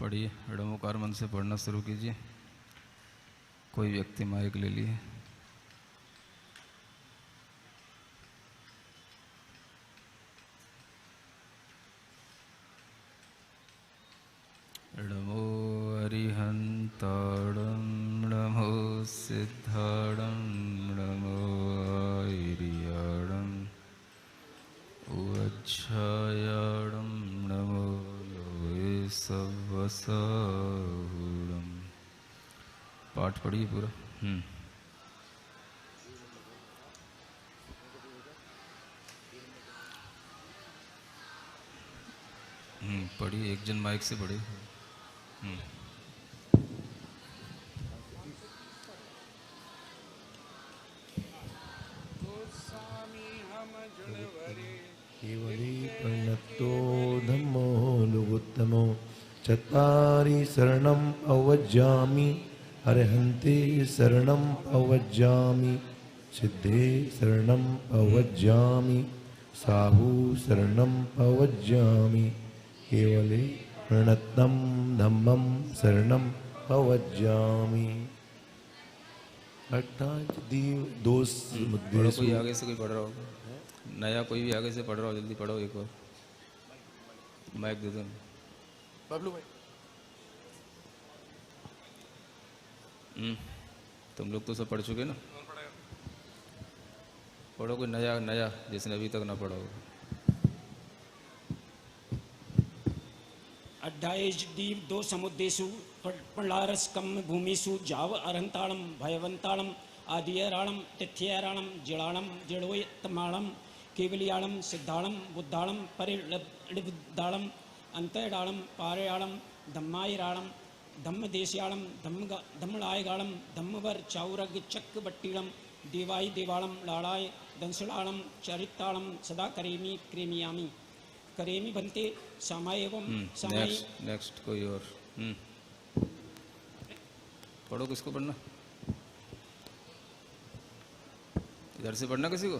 पढ़िए, ऋणोकार मन से पढ़ना शुरू कीजिए। कोई व्यक्ति माइक ले लिए। नमो अरिहंताणं नमो सिद्धाणं नमो ऐरियाणं उज्छायाणं नमो लोहे सवसाहुणं। पाठ पढ़िए पूरा। पढ़िए, एक जन माइक से पढ़िए। केवली प्रणतो धम्मो लुगुत्तमो चत्वारि शरणम् अवज्जामि अरहन्ते शरणम् अवज्जामि सिद्धे शरणम् अवज्जामि साहु शरणम् अवज्जामि केवले प्रणतं धम्मं शरणम् अवज्जामि। दोष कोई आगे से कोई पढ़ रहा होगा, नया कोई भी आगे से पढ़ रहा हो, जल्दी पढ़ो। एक और माइक दे दो बबलू भाई। तुम लोग तो सब पढ़ चुके ना, पढ़ो कोई नया नया जिसने अभी तक ना पढ़ा होगा। अड्डाएज दीप दो समुद्देशु पलारस कम भूमिषु जाव अरहंताणम भयवंताणम आदियराणम तिथ्यराणम जिलाणम जिड़ोयतमाणम केवलियाणम सिद्धाणम बुद्धाणम परिड़िबुद्धाणम अंतराणम पारयाणम धम्मायराणम धम्मदेशयाणम धम्मलायगाणम धम्मवर चाउरग चक्क बट्टीणम देवाई देवाणम लाड़ाय दंसलाणम चरिताणम सदा करेमी क्रेमियामी करेमी बनते समय एवं समय। नेक्स्ट कोई और पढ़ो। किसको पढ़ना? इधर से पढ़ना किसी को?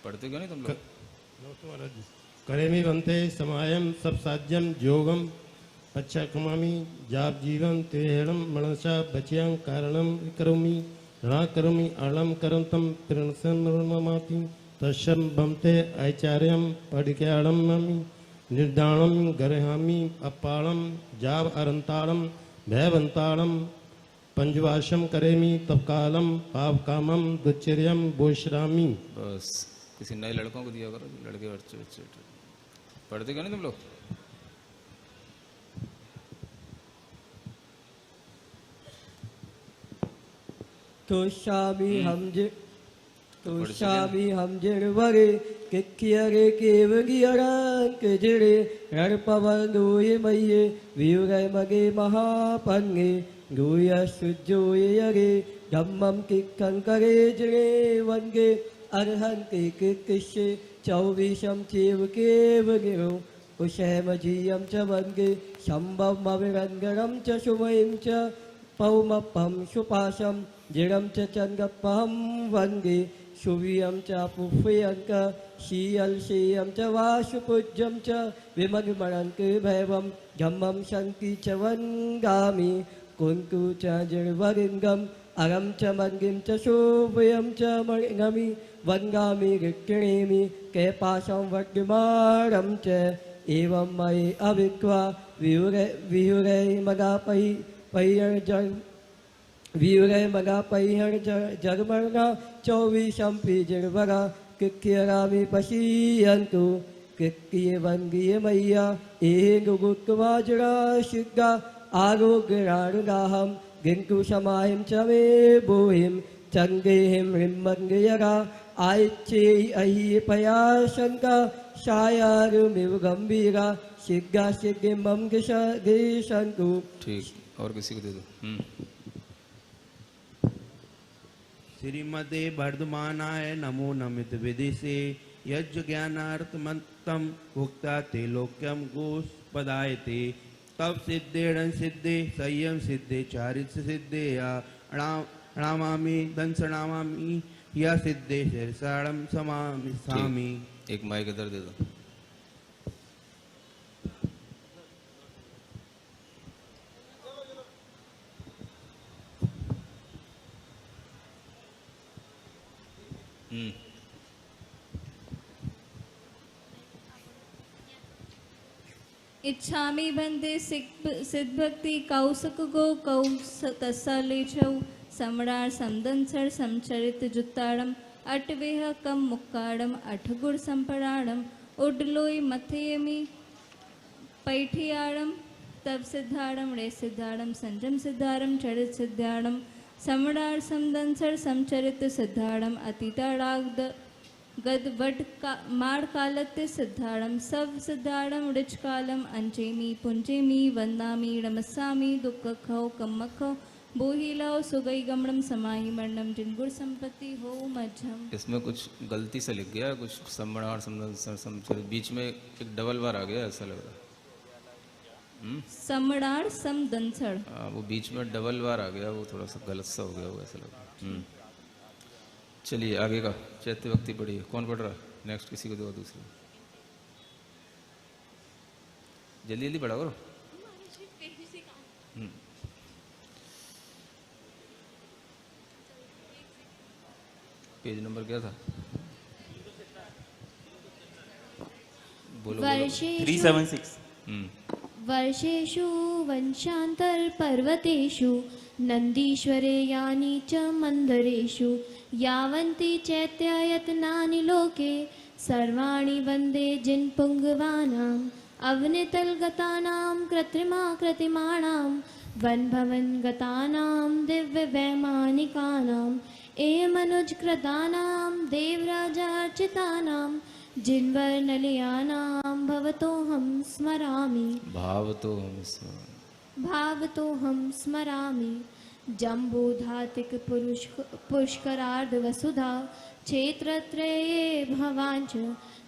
पढ़ते क्यों नहीं तुम लोग? करेमी बनते समायम सब साध्यम योगम अच्छा कमामी जाप जीवन तेहरम मनसा बच्यं कारणम करोमि रणा करोमि आलम करंतम प्रणसनमाति तस्म बमते आचार्यम पडिक्याणम नमि निर्दाणम गरहामि अपाणम जाव अरंताणम भयवंताणम पंजवाशम करेमि तपकालम पावकामम दुच्चर्यम बोशरामि। बस किसी नए लड़कों को दिया करो, लड़के बच्चे बच्चे पढ़ते क्यों नहीं तुम लोग? तोषामि हम जिणवरे किक्कियरे केवगियरां केजरे रणपवनोये मय्ये वियुरे मगे महापन्गे गुय सुजोये यरे धम्मं किक्कंकरे जिणे वन्गे अर्हन्ते किक्किशे चौविशं चेव केवगिरो कुशेमजीयं च वन्गे शम्भमविरङ्गरं च शुभयं च पौमपं सुपाशं जिणं च चङ्गपहं वन्गे सुवियं च पुष्यंक शीयल शेयं च वासुपूज्यं च विमगमणंक भैवं धम्मं शंकी च वन्गामि कुंकु च जिणवरिंगम अरं च मन्गिं च शोभयं च मणिगमि वन्गामि ऋक्किणीमि कैपाशं वड्मारं च एवं मयि अविक्वा विहुरे मगापै पैर्जं वीरे मगा पैहर जगमरगा चौवीशं पीजिर्वगा किक्कियरामि पशीयन्तु किक्किये वन्गिये मय्या एहे गुगुक्वाजरा शिग्गा आरोग्यराणुगाहं गिन्तु समाहिं च मे बोहिं चङ्गेहिं रिम्मङ्गयगा आयच्चे अहि पयाशङ्का शायारुमिव गम्भीरा शिग्गा शिग्गिमं गिशन्तु। ठीक, और किसी को दे दो। श्रीमते वर्धमानाय नमो नमित विधि से यज्ञ ज्ञानार्थमंतम भुक्ता ते लोक्यम गोष्पदायते तब सिद्धेण सिद्धे संयम सिद्धे चारित्र सिद्धे अणामामि दंसणामामि या सिद्धे शीर्षाणम समामि सामि। एक माइक इधर दे दो। इच्छामि बंदे सिद्ध भक्ति कौसक गो कौस तस्सा लेछौ समरार समदंसर समचरित जुत्ताड़म अटवेह कम मुक्काड़म अठगुर संपराड़म उडलोई मथेयमी पैठियाड़म तब सिद्धाड़म रे सिद्धाड़म संजम सिद्धाड़म चरित सिद्धाड़म समरार समदंसर समचरित सिद्धाड़म अतीताड़ाग गद वट का माड़ कालत्य सिद्धाड़म सव सिद्धाड़म ऋच कालम अंचेमी पुंचेमी वंदामी नमस्सामी दुख खो कम्मखो बोहिलाओ सुगई गमणम समाही मरणम जिनगुर संपत्ति हो मध्यम। इसमें कुछ गलती से लिख गया, कुछ समणार समचरित बीच में एक डबल बार आ गया, ऐसा लग रहा। समणार समदंसर, वो बीच में डबल बार आ गया, वो थोड़ा सा गलत सा हो गया, वो ऐसा लग रहा। चलिए आगे का चैत्य भक्ति पढ़िए। कौन पढ़ रहा है? नेक्स्ट किसी को दो, दूसरे जल्दी जल्दी पढ़ा करो। पेज नंबर क्या था? बोलो, बोलो। 376। वर्षेषु वंशांतर पर्वतेषु नंदीश्वरे यानि च मंदरेषु यावन्ति चैत्यायतनानि लोके सर्वाणि वन्दे जिनपुङ्गवानाम् अवनितलगतानां कृत्रिमाकृतिमाणां वनभवन गतानां दिव्यवैमानिकानाम् एमनुजकृतानां देवराजार्चितानां जिन्वर्णलियानां भवतोऽहं स्मरामि भावतोऽहं स्मरामि जम्बूधातिक पुष्करार्ध वसुधा क्षेत्रत्रये भवाञ्च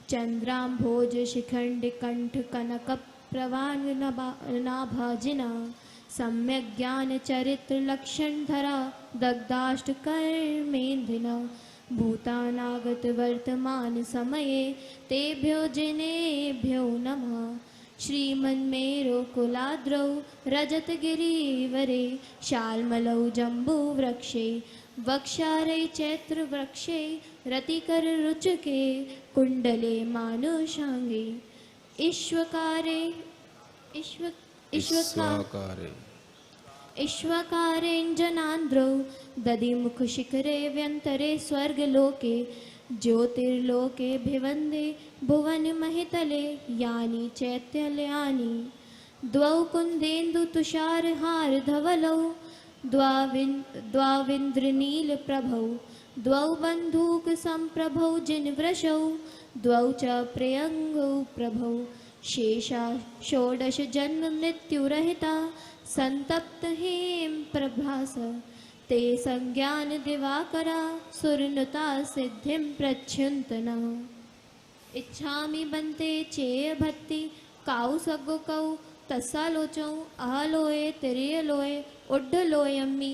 चन्द्राम्भोज शिखण्ड कंठ कनक प्रवान्नाभाजिना सम्यक् ज्ञान चरित्र लक्षण धरा दग्धाष्टकर्मेन्धिना भूतानागत वर्तमान समये तेभ्यो जिनेभ्यो नमः। श्रीमन्मेरो कुलाद्रौ रजतगिरिवरे शाल्मलौ जम्बूवृक्षे वक्षारे चैत्रवृक्षे रतिकररुचके कुण्डले मानुषाङ्गे ईश्वकारेञ्जनान्द्रौ दधिमुखशिखरे व्यन्तरे स्वर्गलोके ज्योतिर्लोके भिवन्दे भुवनमहितले यानि चैत्यलयानि द्वौ कुन्देन्दुतुषारहारधवलौ द्वाविन्द्रनीलप्रभौ द्वौ बन्धूकसम्प्रभौ जिनवृषौ द्वौ च प्रियङ्गौ प्रभौ शेषा षोडश जन्म मृत्युरहिता संतप्त हेम प्रभास ते संज्ञान दिवाकरा सुरनुता सिद्धिं प्रच्छुंतना। इच्छामि बन्ते चेय भक्ति काउ सगो कौ तस्सालोचौ आहलोए तिरियलोए उड्डलोयम्मी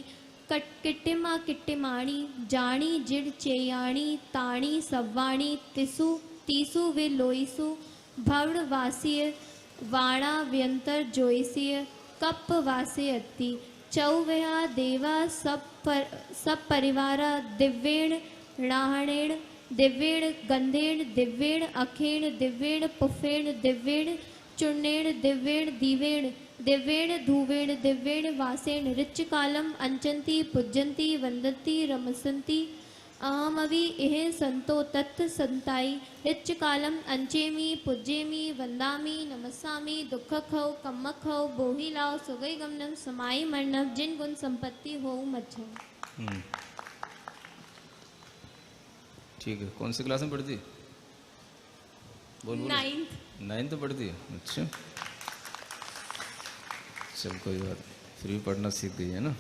किट्टिमा किट्टिमाणी जानी जिड़ चेयाणी ताणी सव्वाणी तिसु तीसु विलोईसु भवण वासीय वाणा व्यंतर जोईसीय कप वासयति चौव्या देवा सब परिवारा दिव्येण राहणेण दिव्येण गंधेण दिव्येण अखेण दिव्येण पुफेण दिव्येण चूर्णेण दिव्येण दीवेण दिव्येण धूवेण दिव्येण वासेन ऋच्यकालम अंचन्ति पूज्यन्ति वंदन्ति रमसन्ति अहमवि इह संतो तत् संताई ऋच्यकालम अंचेमी पूज्येमी वंदामी नमस्सामी दुख खौ कम्म खौ बोहिलाओ सुगई गमनम समाई मरणम जिन गुण संपत्ति हो मच्छम। ठीक है। कौन सी क्लास में पढ़ती? बोल बोल। 9th पढ़ती है। अच्छा चल कोई बात, फिर भी पढ़ना सीख गई है ना।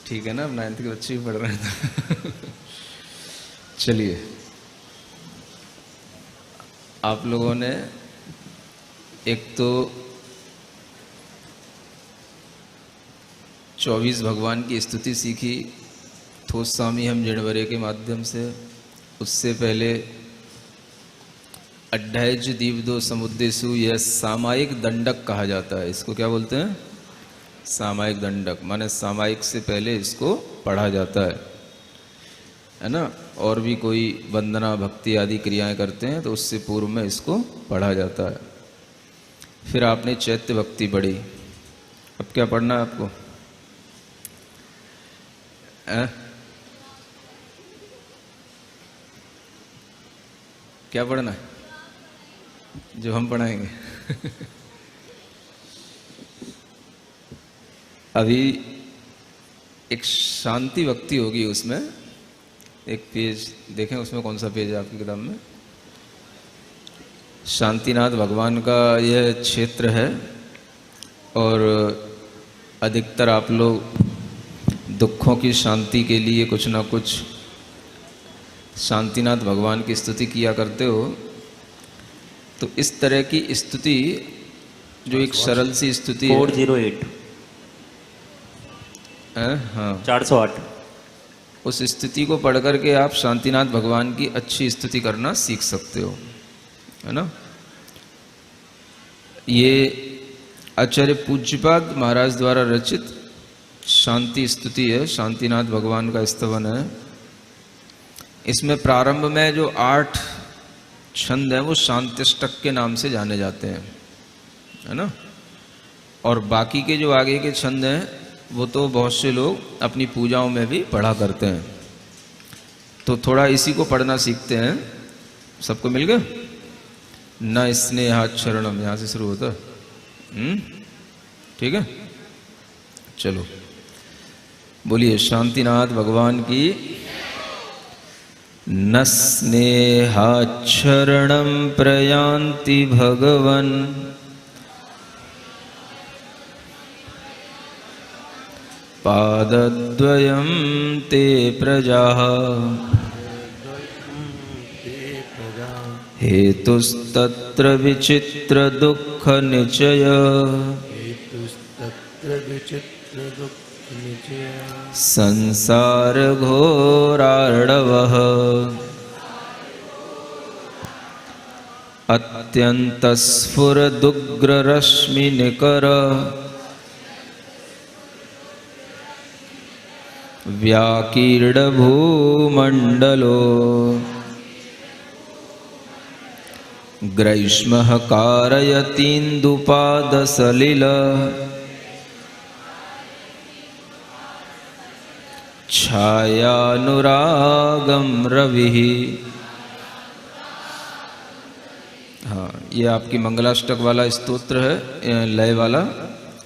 ठीक है ना, अब 9th के बच्चे भी पढ़ रहे हैं। चलिए, आप लोगों ने एक तो 24 भगवान की स्तुति सीखी थोस्वामी हम जिणवरे के माध्यम से। उससे पहले अड्ढायज दीवदो समुद्देशु, यह सामायिक दंडक कहा जाता है। इसको क्या बोलते हैं? सामायिक दंडक, माने सामायिक से पहले इसको पढ़ा जाता है ना। और भी कोई वंदना भक्ति आदि क्रियाएं करते हैं तो उससे पूर्व में इसको पढ़ा जाता है। फिर आपने चैत्य भक्ति पढ़ी। अब क्या पढ़ना है आपको? क्या पढ़ना है? जो हम पढ़ाएंगे। अभी एक शांति भक्ति होगी, उसमें एक पेज देखें, उसमें कौन सा पेज है आपकी किताब में? शांतिनाथ भगवान का यह क्षेत्र है और अधिकतर आप लोग दुखों की शांति के लिए कुछ ना कुछ शांतिनाथ भगवान की स्तुति किया करते हो। तो इस तरह की स्तुति, जो एक सरल सी स्तुति है, 408 हाँ 408, उस स्तुति को पढ़ करके आप शांतिनाथ भगवान की अच्छी स्तुति करना सीख सकते हो, है ना। ये आचार्य पूज्यपाद महाराज द्वारा रचित शांति स्तुति है, शांतिनाथ भगवान का स्तवन है। इसमें प्रारंभ में जो 8 छंद हैं वो शांत्यष्टक के नाम से जाने जाते हैं, है ना। और बाकी के जो आगे के छंद हैं वो तो बहुत से लोग अपनी पूजाओं में भी पढ़ा करते हैं। तो थोड़ा इसी को पढ़ना सीखते हैं। सबको मिल गया? न स्नेहाक्षरणम, यहाँ से शुरू होता है। ठीक है, चलो बोलिए शांतिनाथ भगवान की। न स्नेहाक्षरणं प्रयान्ति भगवन् पादद्वयं ते प्रजाः हेतुस्तत्र विचित्र दुःख निचय संसार घोरार्णवः अत्यंत स्फुरदुग्र रश्मि निकर व्याकीर्ण भूमंडलो ग्रैष्मः कारयतीन्दुपादसलिल छायानुरागम रविः। हाँ, ये आपकी मंगलाष्टक वाला स्तोत्र है, लय वाला,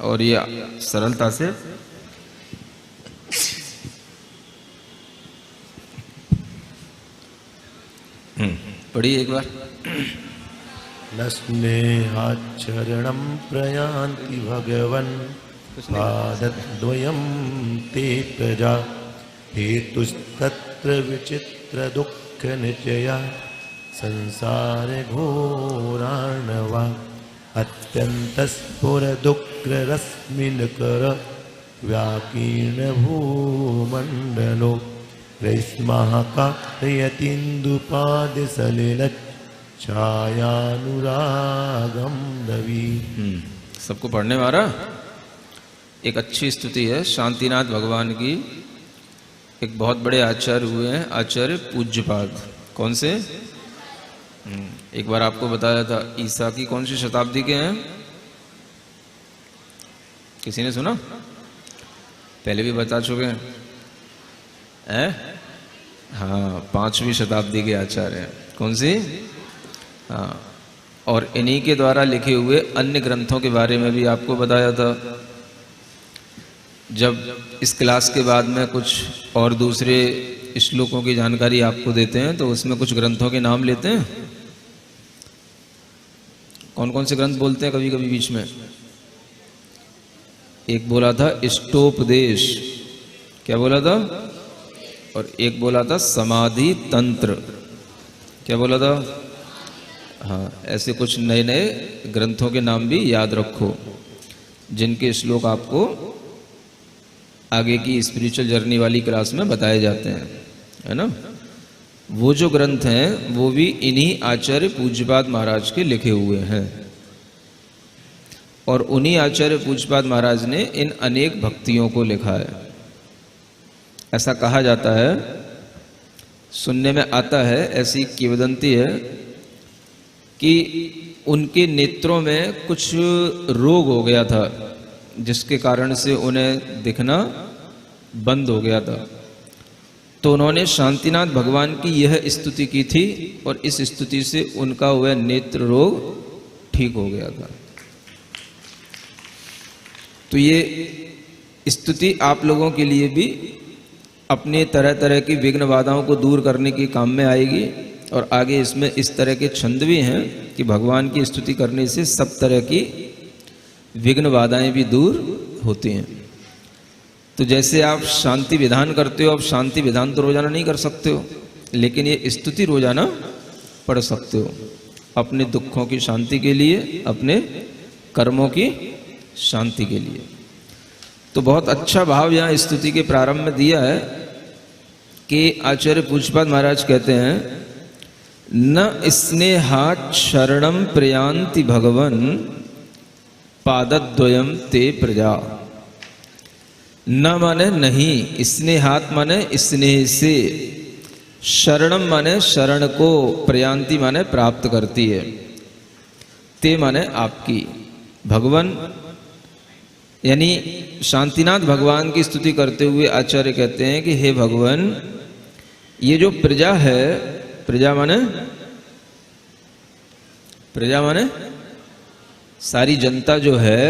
और ये सरलता से पढ़िए एक बार। न स्नेहाचरणं प्रयान्ति भगवन् पादद्वयं ते प्रजा हेतुस्तत्र विचित्र दुःख निचया संसार घोरार्णवा अत्यन्तस्फुरदुग्र रश्मिनकर व्याकीर्ण भूमण्डलो ग्रैष्मः कारयतीन्दुपादसलिल छायानुरागम रवि। सबको पढ़ने वाला एक अच्छी स्तुति है शांतिनाथ भगवान की। एक बहुत बड़े आचार्य हुए हैं, आचार्य पूज्यपाद। कौन से? एक बार आपको बताया था, ईसा की कौन सी शताब्दी के हैं? किसी ने सुना? पहले भी बता चुके हैं। हाँ, 5वीं शताब्दी के आचार्य हैं। कौन सी? हाँ, और इन्हीं के द्वारा लिखे हुए अन्य ग्रंथों के बारे में भी आपको बताया था। जब इस क्लास के बाद में कुछ और दूसरे श्लोकों की जानकारी आपको देते हैं तो उसमें कुछ ग्रंथों के नाम लेते हैं। कौन कौन से ग्रंथ बोलते हैं कभी कभी बीच में? एक बोला था इष्टोपदेश, क्या बोला था? और एक बोला था समाधि तंत्र, क्या बोला था? हाँ, ऐसे कुछ नए नए ग्रंथों के नाम भी याद रखो जिनके श्लोक आपको आगे की स्पिरिचुअल जर्नी वाली क्लास में बताए जाते हैं, है ना। वो जो ग्रंथ हैं वो भी इन्हीं आचार्य पूज्यपाद महाराज के लिखे हुए हैं, और उन्हीं आचार्य पूज्यपाद महाराज ने इन अनेक भक्तियों को लिखा है। ऐसा कहा जाता है, सुनने में आता है, ऐसी किंवदंती है कि उनके नेत्रों में कुछ रोग हो गया था, जिसके कारण से उन्हें दिखना बंद हो गया था। तो उन्होंने शांतिनाथ भगवान की यह स्तुति की थी, और इस स्तुति से उनका वह नेत्र रोग ठीक हो गया था। तो ये स्तुति आप लोगों के लिए भी अपने तरह तरह की विघ्न बाधाओं को दूर करने के काम में आएगी। और आगे इसमें इस तरह के छंद भी हैं कि भगवान की स्तुति करने से सब तरह की विघ्न बाधाएं भी दूर होती हैं। तो जैसे आप शांति विधान करते हो, आप शांति विधान तो रोजाना नहीं कर सकते हो, लेकिन ये स्तुति रोजाना पढ़ सकते हो, अपने दुखों की शांति के लिए, अपने कर्मों की शांति के लिए। तो बहुत अच्छा भाव यहाँ स्तुति के प्रारंभ में दिया है कि आचार्य पूज्यपाद महाराज कहते हैं, न स्नेहात् शरणम प्रयान्ति भगवन पादद्वयम ते प्रजा। न माने नहीं, स्नेहात् माने स्नेह से, शरणम माने शरण को, प्रयान्ति माने प्राप्त करती है, ते माने आपकी। भगवान यानी शांतिनाथ भगवान की स्तुति करते हुए आचार्य कहते हैं कि हे भगवान, ये जो प्रजा है, प्रजा माने सारी जनता जो है,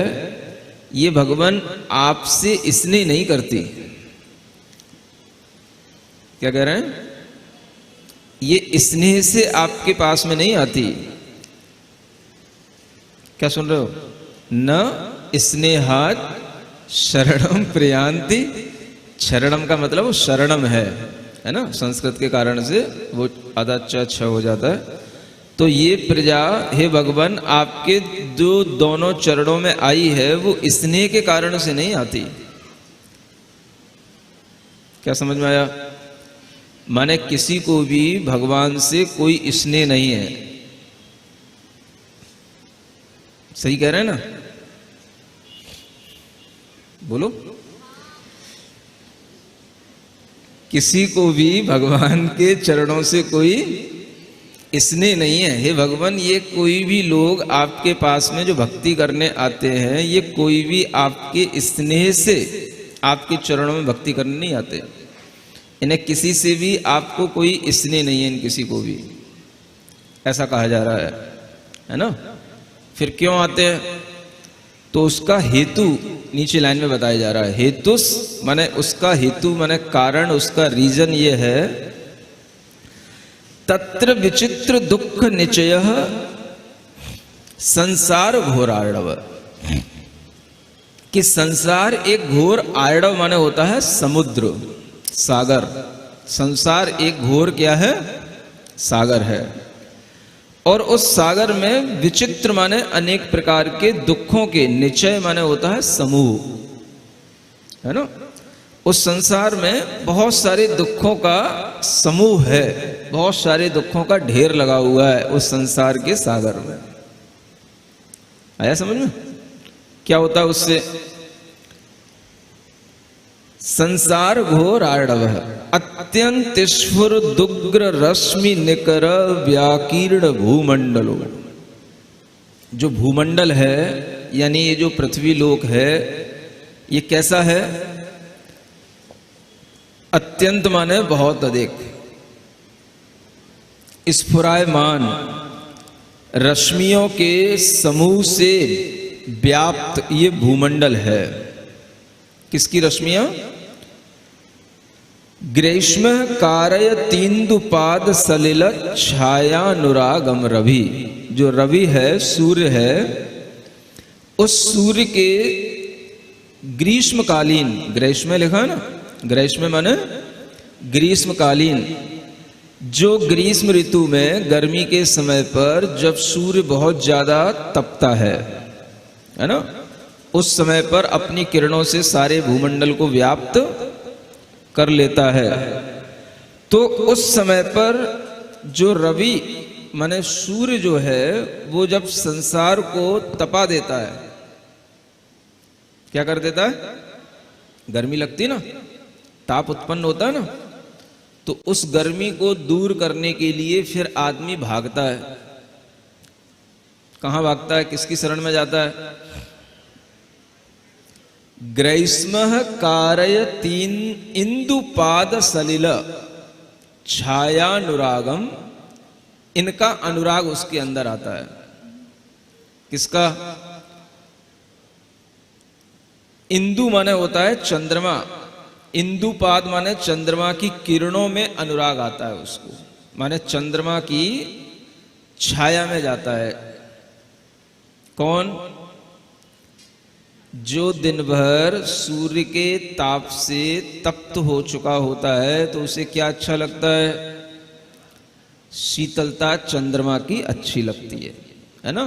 ये भगवान आपसे स्नेह नहीं करती। क्या कह रहे हैं? ये स्नेह से आपके पास में नहीं आती। क्या सुन रहे हो? न स्नेहात् शरणम प्रयान्ति। शरणम का मतलब शरणम है ना, संस्कृत के कारण से वो आधा छ हो जाता है। तो ये प्रजा हे भगवान आपके जो दोनों चरणों में आई है, वो स्नेह के कारण से नहीं आती। क्या समझ में आया? माने किसी को भी भगवान से कोई स्नेह नहीं है। सही कह रहे हैं ना? बोलो। किसी को भी भगवान के चरणों से कोई स्नेह नहीं है। हे भगवान, ये कोई भी लोग आपके पास में जो भक्ति करने आते हैं, ये कोई भी आपके स्नेह से आपके चरणों में भक्ति करने नहीं आते। इन्हें किसी से भी आपको कोई स्नेह नहीं है, इन किसी को भी, ऐसा कहा जा रहा है ना। फिर क्यों आते हैं? तो उसका हेतु नीचे लाइन में बताया जा रहा है। हेतुस माने उसका हेतु माने कारण, उसका रीजन ये है, तत्र विचित्र दुख निचय संसार घोर आर्णव। कि संसार एक घोर आर्णव माने होता है समुद्र, सागर। संसार एक घोर क्या है? सागर है। और उस सागर में विचित्र माने अनेक प्रकार के दुखों के, निचय माने होता है समूह, है ना। उस संसार में बहुत सारे दुखों का समूह है, बहुत सारे दुखों का ढेर लगा हुआ है उस संसार के सागर में। आया समझ में? क्या होता है उससे? संसार घोर आर्णव है, अत्यंत स्फुर दुग्र रश्मि निकर व्याकीर्ण भूमंडलो। जो भूमंडल है यानी ये जो पृथ्वी लोक है, ये कैसा है? अत्यंत माने बहुत अधिक, स्फुरायमान रश्मियों के समूह से व्याप्त ये भूमंडल है। किसकी रश्मियां? ग्रीष्म कारय तीन्दुपाद सलिल छायानुरागम रवि। जो रवि है, सूर्य है, उस सूर्य के ग्रीष्मकालीन, ग्रीष्म लिखा है ना, ग्रीष्म माने ग्रीष्मकालीन, जो ग्रीष्म ऋतु में गर्मी के समय पर जब सूर्य बहुत ज्यादा तपता है ना, उस समय पर अपनी किरणों से सारे भूमंडल को व्याप्त कर लेता है। तो उस समय पर जो रवि माने सूर्य जो है वो जब संसार को तपा देता है, क्या कर देता है? गर्मी लगती ना, ताप उत्पन्न होता है ना, तो उस गर्मी को दूर करने के लिए फिर आदमी भागता है। कहां भागता है? किसकी शरण में जाता है? ग्रैस्मः कारयतीन इंदुपाद सलिल छायानुरागम, इनका अनुराग उसके अंदर आता है। किसका? इंदु माने होता है चंद्रमा, इंदुपाद माने चंद्रमा की किरणों में अनुराग आता है उसको, माने चंद्रमा की छाया में जाता है। कौन? जो दिन भर सूर्य के ताप से तप्त हो चुका होता है तो उसे क्या अच्छा लगता है? शीतलता चंद्रमा की अच्छी लगती है ना।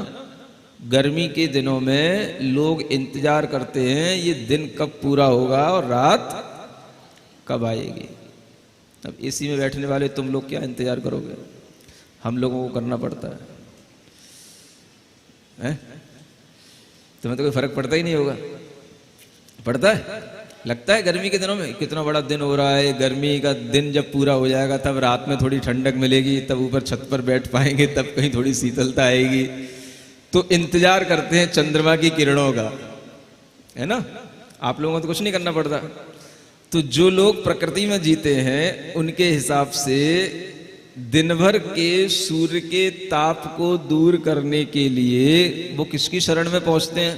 गर्मी के दिनों में लोग इंतजार करते हैं ये दिन कब पूरा होगा और रात कब आएगी। अब एसी में बैठने वाले तुम लोग क्या इंतजार करोगे? हम लोगों को करना पड़ता है। तुम्हें तो कोई फर्क पड़ता ही नहीं होगा। पड़ता है? लगता है गर्मी के दिनों में कितना बड़ा दिन हो रहा है, गर्मी का दिन जब पूरा हो जाएगा तब रात में थोड़ी ठंडक मिलेगी, तब ऊपर छत पर बैठ पाएंगे, तब कहीं थोड़ी शीतलता आएगी। तो इंतजार करते हैं चंद्रमा की किरणों का, है ना। आप लोगों को तो कुछ नहीं करना पड़ता। तो जो लोग प्रकृति में जीते हैं उनके हिसाब से दिन भर के सूर्य के ताप को दूर करने के लिए वो किसकी शरण में पहुंचते हैं?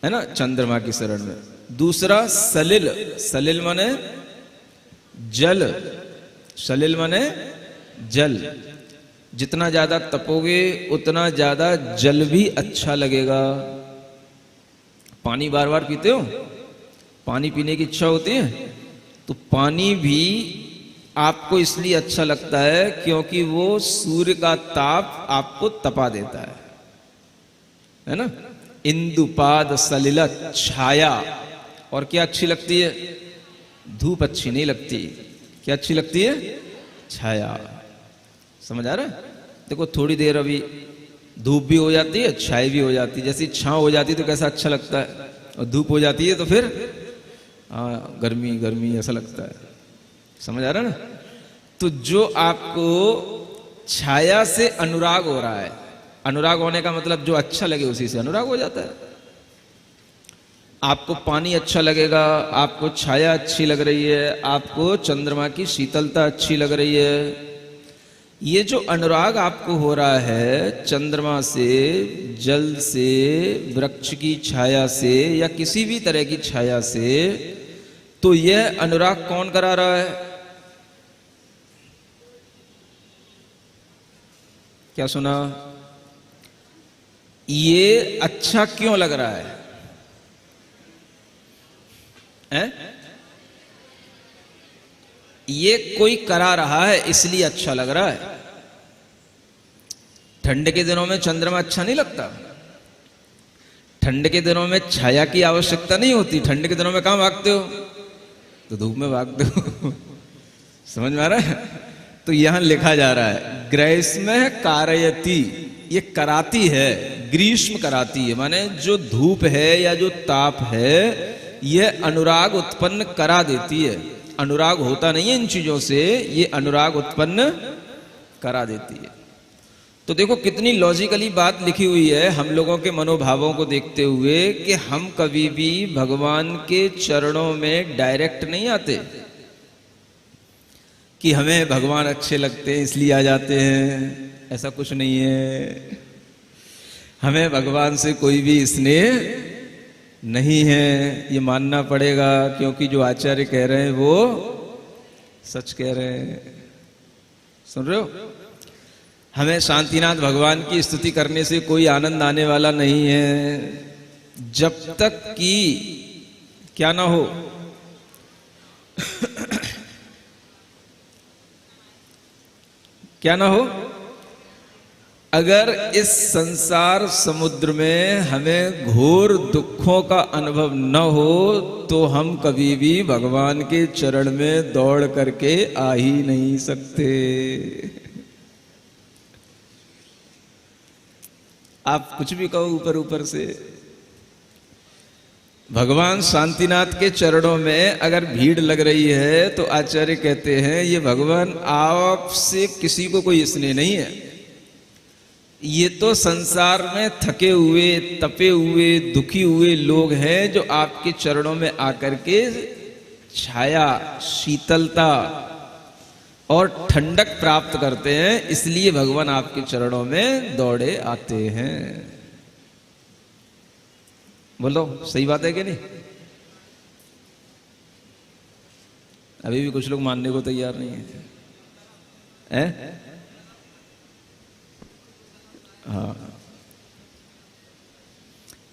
है ना, चंद्रमा की शरण में। दूसरा सलिल, सलिल माने जल, सलिल माने जल। जितना ज्यादा तपोगे उतना ज्यादा जल भी अच्छा लगेगा। पानी बार बार पीते हो? पानी पीने की इच्छा होती है? तो पानी भी आपको इसलिए अच्छा लगता है क्योंकि वो सूर्य का ताप आपको तपा देता है ना। इंदुपाद सलिल छाया। और क्या अच्छी लगती है? धूप अच्छी नहीं लगती। क्या अच्छी लगती है? छाया। समझ आ रहा है? देखो थोड़ी देर अभी धूप भी हो जाती है, छाई भी हो जाती है। जैसी छांव हो जाती है तो कैसा अच्छा लगता है, और धूप हो जाती है तो फिर गर्मी गर्मी ऐसा लगता है। समझ आ रहा है ना। तो जो आपको छाया से अनुराग हो रहा है, अनुराग होने का मतलब जो अच्छा लगे उसी से अनुराग हो जाता है। आपको पानी अच्छा लगेगा, आपको छाया अच्छी लग रही है, आपको चंद्रमा की शीतलता अच्छी लग रही है। ये जो अनुराग आपको हो रहा है चंद्रमा से, जल से, वृक्ष की छाया से या किसी भी तरह की छाया से, तो यह अनुराग कौन करा रहा है? क्या सुना? ये अच्छा क्यों लग रहा है? ये कोई करा रहा है इसलिए अच्छा लग रहा है। ठंड के दिनों में चंद्रमा अच्छा नहीं लगता। ठंड के दिनों में छाया की आवश्यकता नहीं होती। ठंड के दिनों में कहां भागते हो? तो धूप में भागते हो। समझ में आ रहा है? तो यहां लिखा जा रहा है ग्रैस्मः कारयति, ये कराती है, ग्रीष्म कराती है, माने जो धूप है या जो ताप है यह अनुराग उत्पन्न करा देती है। अनुराग होता नहीं है इन चीजों से, ये अनुराग उत्पन्न करा देती है। तो देखो कितनी लॉजिकली बात लिखी हुई है हम लोगों के मनोभावों को देखते हुए कि हम कभी भी भगवान के चरणों में डायरेक्ट नहीं आते कि हमें भगवान अच्छे लगते हैं इसलिए आ जाते हैं। ऐसा कुछ नहीं है। हमें भगवान से कोई भी स्नेह नहीं है, ये मानना पड़ेगा, क्योंकि जो आचार्य कह रहे हैं वो सच कह रहे हैं। सुन रहे हो? हमें शांतिनाथ भगवान की स्तुति करने से कोई आनंद आने वाला नहीं है जब तक कि क्या ना हो क्या ना हो? अगर इस संसार समुद्र में हमें घोर दुखों का अनुभव न हो तो हम कभी भी भगवान के चरण में दौड़ करके आ ही नहीं सकते। आप कुछ भी कहो ऊपर ऊपर से, भगवान शांतिनाथ के चरणों में अगर भीड़ लग रही है तो आचार्य कहते हैं ये भगवान आपसे किसी को कोई स्नेह नहीं है, ये तो संसार में थके हुए, तपे हुए, दुखी हुए लोग हैं जो आपके चरणों में आकर के छाया, शीतलता और ठंडक प्राप्त करते हैं, इसलिए भगवान आपके चरणों में दौड़े आते हैं। बोलो सही बात है कि नहीं? अभी भी कुछ लोग मानने को तैयार नहीं है? हाँ,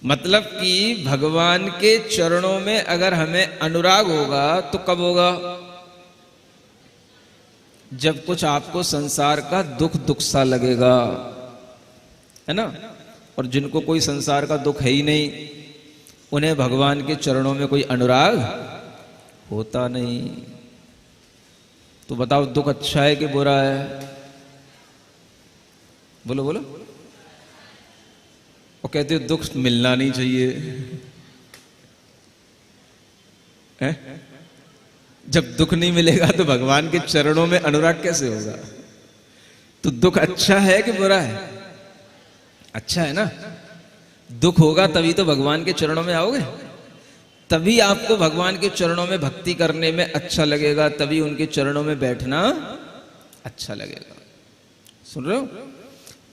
मतलब कि भगवान के चरणों में अगर हमें अनुराग होगा तो कब होगा? जब कुछ आपको संसार का दुख दुख सा लगेगा, है ना? और जिनको कोई संसार का दुख है ही नहीं, उन्हें भगवान के चरणों में कोई अनुराग होता नहीं। तो बताओ दुख अच्छा है कि बुरा है? बोलो बोलो। और कहते हो दुख मिलना नहीं चाहिए है? जब दुख नहीं मिलेगा तो भगवान के चरणों में अनुराग कैसे होगा? तो दुख अच्छा है कि बुरा है? अच्छा है ना। दुख होगा तभी तो भगवान के चरणों में आओगे, तभी आपको भगवान के चरणों में भक्ति करने में अच्छा लगेगा, तभी उनके चरणों में बैठना अच्छा लगेगा। सुन रहे हो?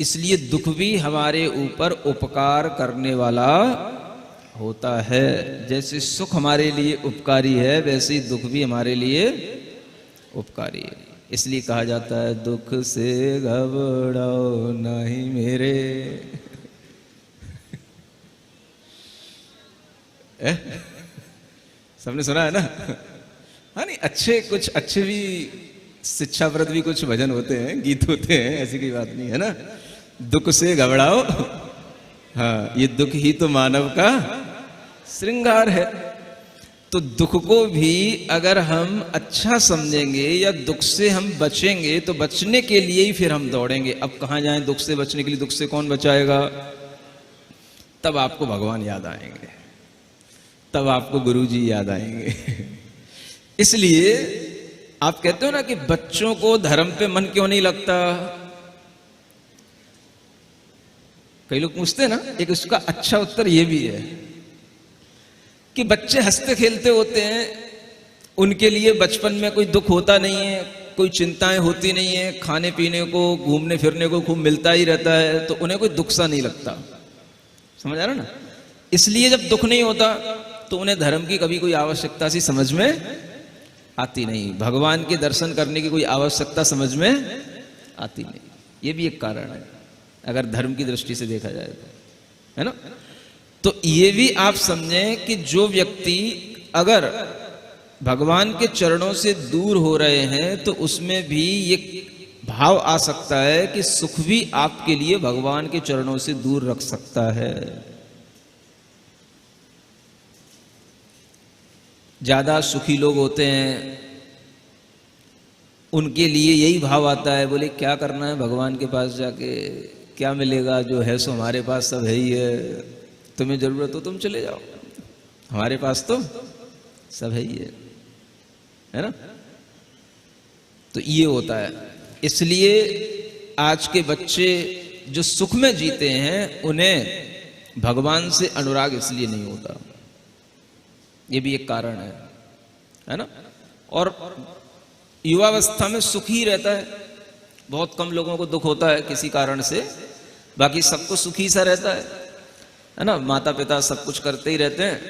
इसलिए दुख भी हमारे ऊपर उपकार करने वाला होता है। जैसे सुख हमारे लिए उपकारी है, वैसे ही दुख भी हमारे लिए उपकारी है। इसलिए कहा जाता है दुख से घबराओ नहीं मेरे। सबने सुना है ना? हाँ नहीं, कुछ अच्छे भी शिक्षाप्रद भी कुछ भजन होते हैं, गीत होते हैं, ऐसी कोई बात नहीं है ना। दुख से घबराओ, हाँ, ये दुख ही तो मानव का श्रृंगार है। तो दुख को भी अगर हम अच्छा समझेंगे या दुख से हम बचेंगे तो बचने के लिए ही फिर हम दौड़ेंगे। अब कहाँ जाएं दुख से बचने के लिए? दुख से कौन बचाएगा? तब आपको भगवान याद आएंगे, तब आपको गुरुजी याद आएंगे। इसलिए आप कहते हो ना कि बच्चों को धर्म पे मन क्यों नहीं लगता? कई लोग पूछते हैं ना, एक उसका अच्छा उत्तर ये भी है कि बच्चे हंसते खेलते होते हैं, उनके लिए बचपन में कोई दुख होता नहीं है, कोई चिंताएं होती नहीं है, खाने पीने को, घूमने फिरने को खूब मिलता ही रहता है, तो उन्हें कोई दुख सा नहीं लगता। समझ आ रहा ना? इसलिए जब दुख नहीं होता तो उन्हें धर्म की कभी कोई आवश्यकता सी समझ में आती नहीं, भगवान के दर्शन करने की कोई आवश्यकता समझ में आती नहीं। ये भी एक कारण है अगर धर्म की दृष्टि से देखा जाए तो, है ना? तो ये भी आप समझें कि जो व्यक्ति अगर भगवान के चरणों से दूर हो रहे हैं तो उसमें भी ये भाव आ सकता है कि सुख भी आपके लिए भगवान के चरणों से दूर रख सकता है। ज्यादा सुखी लोग होते हैं, उनके लिए यही भाव आता है, बोले क्या करना है भगवान के पास जाके, क्या मिलेगा? जो है सो हमारे पास सब है ही है, तुम्हें जरूरत हो तुम चले जाओ, हमारे पास तो सब है ही है ना? तो ये होता है। इसलिए आज के बच्चे जो सुख में जीते हैं उन्हें भगवान से अनुराग इसलिए नहीं होता, ये भी एक कारण है ना? और युवावस्था में सुख ही रहता है, बहुत कम लोगों को दुख होता है किसी कारण से, बाकी सबको सुखी सा रहता है ना? माता पिता सब कुछ करते ही रहते हैं,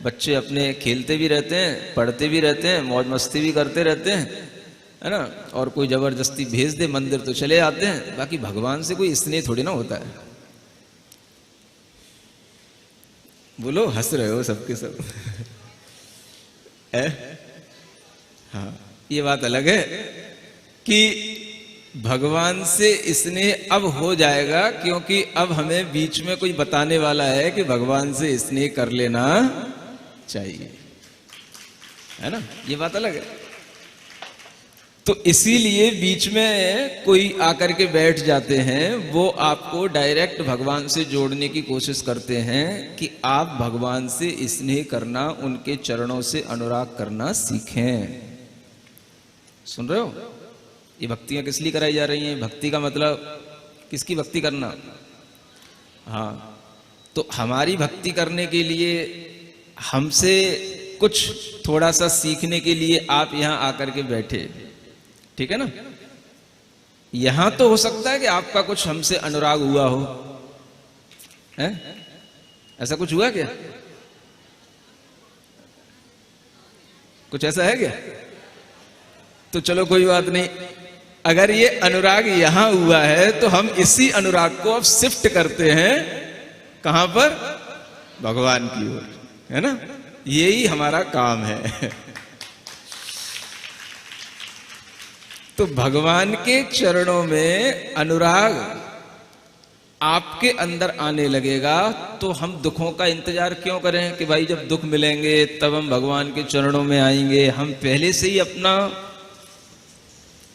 बच्चे अपने खेलते भी रहते हैं, पढ़ते भी रहते हैं, मौज मस्ती भी करते रहते हैं, है ना? और कोई जबरदस्ती भेज दे मंदिर तो चले आते हैं, बाकी भगवान से कोई स्नेह थोड़ी ना होता है। बोलो, हंस रहे हो सबके सब हाँ, ये बात अलग है कि भगवान से स्नेह अब हो जाएगा, क्योंकि अब हमें बीच में कोई बताने वाला है कि भगवान से स्नेह कर लेना चाहिए, है ना, ये बात अलग है। तो इसीलिए बीच में कोई आकर के बैठ जाते हैं, वो आपको डायरेक्ट भगवान से जोड़ने की कोशिश करते हैं कि आप भगवान से स्नेह करना, उनके चरणों से अनुराग करना सीखें। सुन रहे हो? ये भक्तियां किस लिए कराई जा रही हैं? भक्ति का मतलब किसकी भक्ति करना? हाँ, तो हमारी भक्ति करने के लिए, हमसे कुछ थोड़ा सा सीखने के लिए आप यहां आकर के बैठे, ठीक है ना। यहां तो हो सकता है कि आपका कुछ हमसे अनुराग हुआ हो, है? ऐसा कुछ हुआ क्या? कुछ ऐसा है क्या? तो चलो कोई बात नहीं, अगर ये अनुराग यहां हुआ है तो हम इसी अनुराग को अब शिफ्ट करते हैं कहां पर? भगवान की ओर, है ना। यही हमारा काम है। तो भगवान के चरणों में अनुराग आपके अंदर आने लगेगा, तो हम दुखों का इंतजार क्यों करें कि भाई जब दुख मिलेंगे तब हम भगवान के चरणों में आएंगे। हम पहले से ही अपना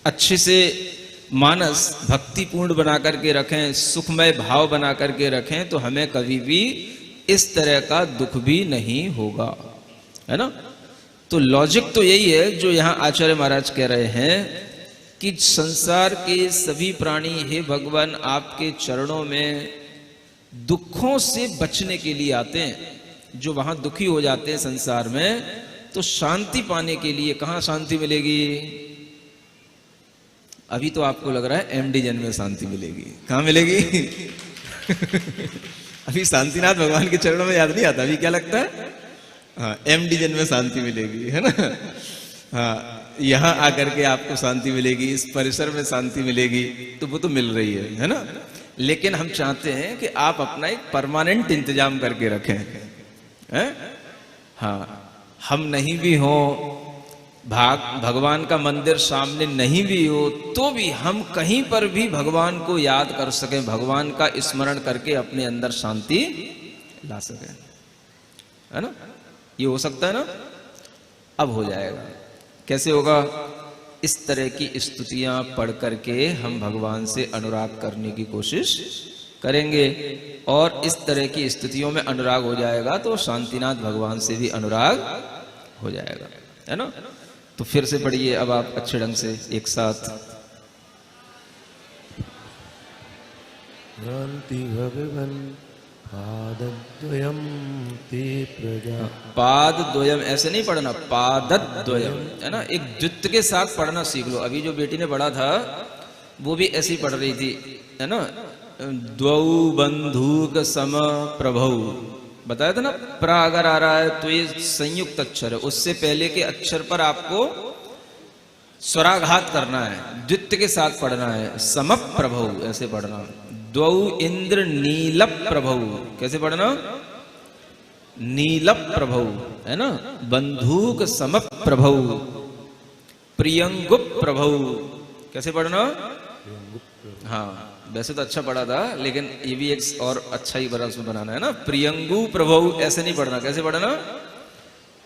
अच्छे से मानस भक्तिपूर्ण बना करके रखें, सुखमय भाव बना करके रखें, तो हमें कभी भी इस तरह का दुख भी नहीं होगा, है ना। तो लॉजिक तो यही है जो यहां आचार्य महाराज कह रहे हैं कि संसार के सभी प्राणी, हे भगवान, आपके चरणों में दुखों से बचने के लिए आते हैं। जो वहां दुखी हो जाते हैं संसार में, तो शांति पाने के लिए कहां शांति मिलेगी? अभी तो आपको लग रहा है एमडी जन में शांति मिलेगी। कहां मिलेगी? अभी शांतिनाथ भगवान के चरणों में याद नहीं आता, अभी क्या लगता है? हाँ, एमडी जन में शांति मिलेगी, है ना। हाँ, यहां आकर के आपको शांति मिलेगी, इस परिसर में शांति मिलेगी, तो वो तो मिल रही है ना। लेकिन हम चाहते हैं कि आप अपना एक परमानेंट इंतजाम करके रखें, हैं? हाँ, हम नहीं भी हो, भगवान का मंदिर सामने नहीं भी हो, तो भी हम कहीं पर भी भगवान को याद कर सकें, भगवान का स्मरण करके अपने अंदर शांति ला सकें, है ना। ये हो सकता है ना? अब हो जाएगा। कैसे होगा? इस तरह की स्तुतियां पढ़ करके हम भगवान से अनुराग करने की कोशिश करेंगे, और इस तरह की स्तुतियों में अनुराग हो जाएगा तो शांतिनाथ भगवान से भी अनुराग हो जाएगा, है ना। तो फिर से पढ़िए अब आप अच्छे ढंग से एक साथ। शांति भगवन पादद्वयम ते प्रजा। पादद्वयम ऐसे नहीं पढ़ना, पादद्वयम, है ना। एक द्वित्व के साथ पढ़ना सीख लो। अभी जो बेटी ने पढ़ा था वो भी ऐसी पढ़ रही थी, है ना। द्वौ बंधुक सम प्रभौ बताया था ना। प्रा अगर आ रहा है तो ये संयुक्त अक्षर है, उससे पहले के अक्षर पर आपको स्वराघात करना है, द्वित्व के साथ पढ़ना है। सम प्रभौ ऐसे पढ़ना। द्वौ इंद्र नील प्रभौ, कैसे पढ़ना? नील प्रभौ, है ना। बंधुक सम प्रभौ, प्रियंगु प्रभौ, कैसे पढ़ना? हाँ, वैसे तो अच्छा पढ़ा था, लेकिन ये भी एक और अच्छा ही बड़ा उसमें बनाना है ना। प्रियंगु प्रभौ ऐसे नहीं पढ़ना, कैसे पढ़ना?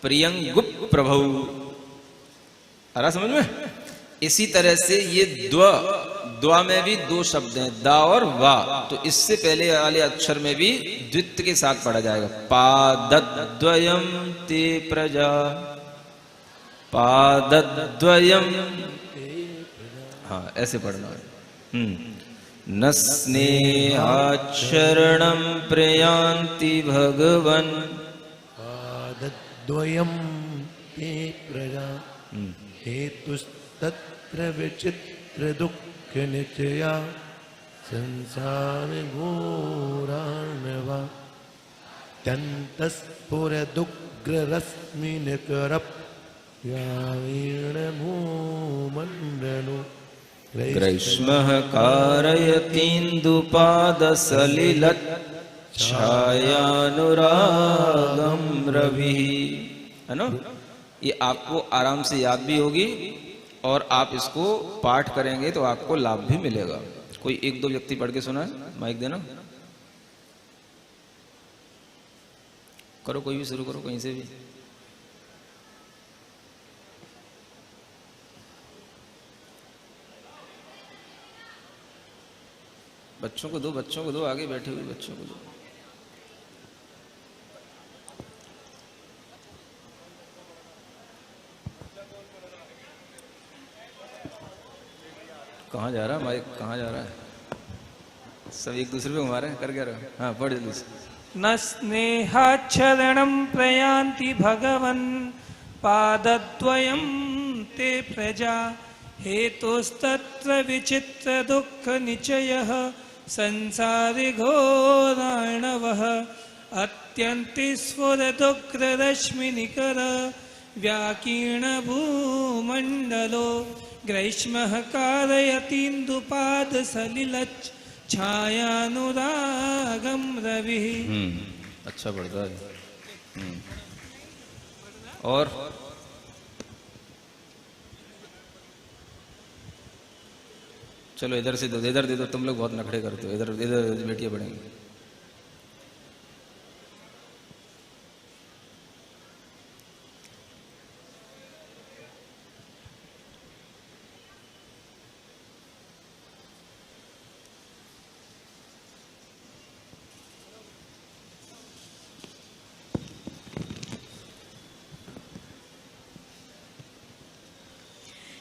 प्रियंगु प्रभौ। आ रहा समझ में? इसी तरह से ये द्वा में भी दो शब्द हैं, दा और वा, तो इससे पहले वाले अक्षर में भी द्वित्व के साथ पढ़ा जाएगा। पादद्वयम ते प्रजा, पादद्वयम, हाँ ऐसे पढ़ना है। न स्नेहाचरणं प्रयान्ति भगवन्, पादद्वयं ते प्रजा हेतुस्तत्र विचित्र दुःख निचया संसार घोराणवा त्यन्तस्फुरदुग्ररश्मिनिकरप् यावेण भूमण्डलो ग्रैष्मः कारयतीन्दुपादसलिलच्छायानुरागं रविः, है ना। ये आपको आराम से याद भी होगी और आप इसको पाठ करेंगे तो आपको लाभ भी मिलेगा। कोई एक दो व्यक्ति पढ़ के सुना, माइक देना। करो, कोई भी शुरू करो, कहीं से भी। बच्चों को दो, बच्चों को दो, आगे बैठे हुए बच्चों को दो। कहाँ जा रहा है माइक, कहाँ जा रहा है? सब एक दूसरे पे घुमा रहे हैं, कर क्या रहे हो? हाँ, पढ़ जल्दी से। न स्नेहाच्छरणं प्रयान्ति भगवन् पादद्वयं ते प्रजा हेतुस्तत्र विचित्र दुःख निचयः संसारि घोराणवः अत्यन्ति स्फुरदुग्ररश्मिनिकर व्याकीर्ण भूमण्डलो ग्रैष्मः कारयतीन्दुपादसलिलच् छायानुरागं रविः। अच्छा पढ़ता है। और चलो इधर से दो, इधर दे दो, तुम लोग बहुत नखड़े करते हो। इधर इधर बेटियां पढ़ेंगी।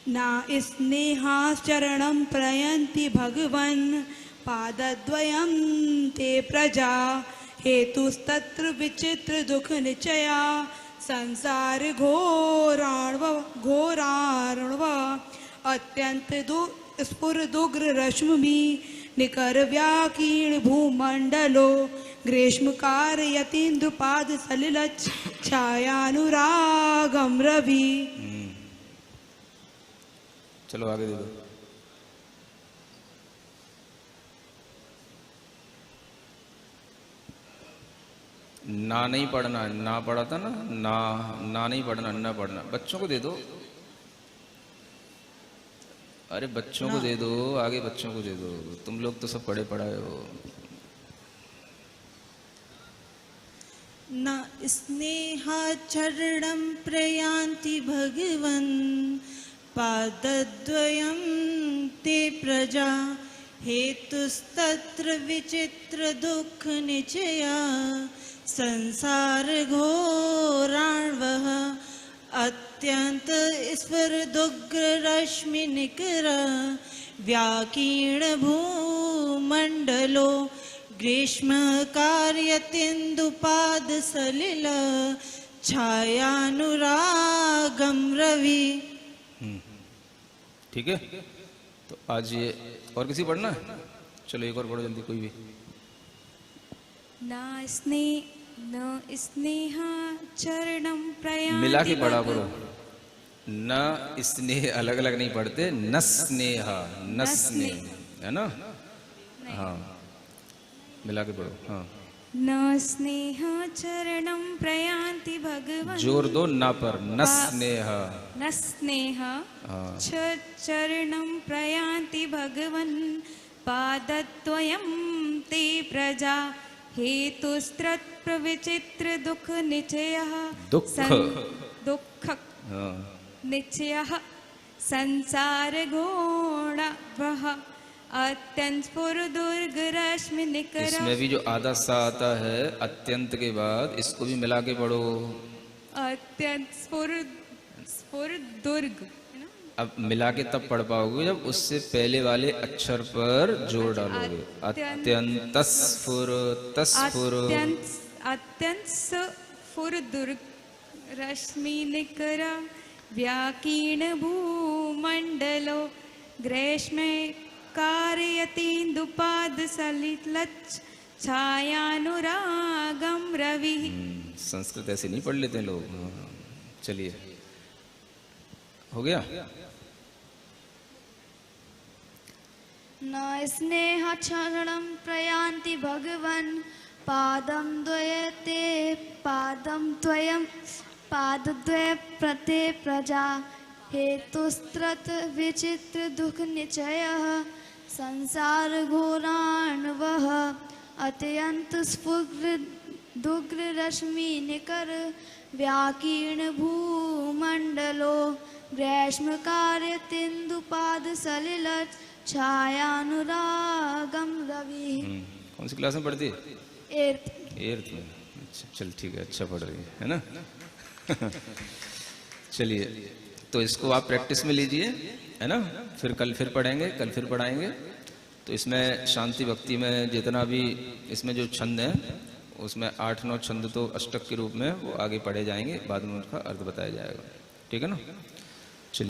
ना स्नेहाश्चरणं प्रयन्ति भगवन् पादद्वयं ते प्रजा हेतुस्तत्र विचित्र दुःख निचया संसार घोरार्णव अत्यंत स्फुरदुग्र रश्मि निकर व्याकीर्ण भूमंडलो ग्रीष्म कारयतीन्द्रपाद सलिलच् छायानुरागम रवि। चलो आगे दे दो। ना नहीं पढ़ना, ना पढ़ा था ना, ना नहीं पढ़ना, ना पढ़ना। बच्चों को दे दो। अरे बच्चों को दे दो, आगे बच्चों को दे दो। तुम लोग तो सब पढ़े पढ़ाए हो। न स्नेहाचरणं प्रयान्ति भगवन् पादद्वयं ते प्रजा हेतुस्तत्र विचित्र दुःख निचया संसार घोराण्वः अत्यंत स्फुरदुग्र रश्मि निकर व्याकीर्ण भूमंडलो ग्रीष्म कार्यतीन्दुपाद सलिल छायानुरागम रवि। ठीक है, तो आज ये और किसी पढ़ना है? चलो एक और पढ़ो जल्दी, कोई भी। न स्नेहाचरणं प्रयान्ति मिला के पढ़ा करो। न स्नेह अलग अलग नहीं पढ़ते, न स्नेहा, न स्नेह, है ना? हाँ, मिला के पढ़ो। हाँ, न स्नेहाचरणं प्रयान्ति भगवन्। जोर दो ना पर, न स्नेह, न स्नेह चरणं प्रयान्ति भगवन् पादद्वयं ते प्रजा हेतुस्तत्र विचित्र दुःख निचयः दुःख निचयः संसार घोराण्वः अत्यंत स्फुरदुर्ग निकर। इसमें भी जो आधा सा आता है अत्यंत के बाद, इसको भी मिला के पढ़ो। अत्यंत स्फुरदुर्ग। अब मिला के तब पढ़ पाओगे जब उससे पहले वाले अक्षर पर जोर डालोगे। अत्यंत स्फुरदुर्ग रश्मि निकर व्याकीर्ण भूमंडलो ग्रीष्म कारयतीन्दुपाद सलिलच् छायानुरागम रवि। संस्कृत ऐसे नहीं पढ़ लेते लोग। चलिए, हो गया। न स्नेहाचरणं प्रयान्ति भगवन् पादं द्वयं पादद्वय प्रते प्रजा हेतुस्त्रत विचित्र दुख निचयः संसार घोरान्वः अत्यंत स्फुग्र दुग्र रश्मि निकर व्याकीर्ण भूमंडलो ग्रीष्म कार्य तिंदुपाद सलिल छायानुरागम रवि। कौन सी क्लास में पढ़ती है? एर्थ में। अच्छा चल ठीक है, अच्छा पढ़ रही है ना। चलिए तो इसको आप प्रैक्टिस में लीजिए, है ना। फिर कल फिर पढ़ेंगे, कल फिर पढ़ाएंगे। तो इसमें शांति भक्ति में जितना भी इसमें जो छंद है उसमें 8-9 छंद तो अष्टक के रूप में वो आगे पढ़े जाएंगे, बाद में उनका अर्थ बताया जाएगा। ठीक है ना।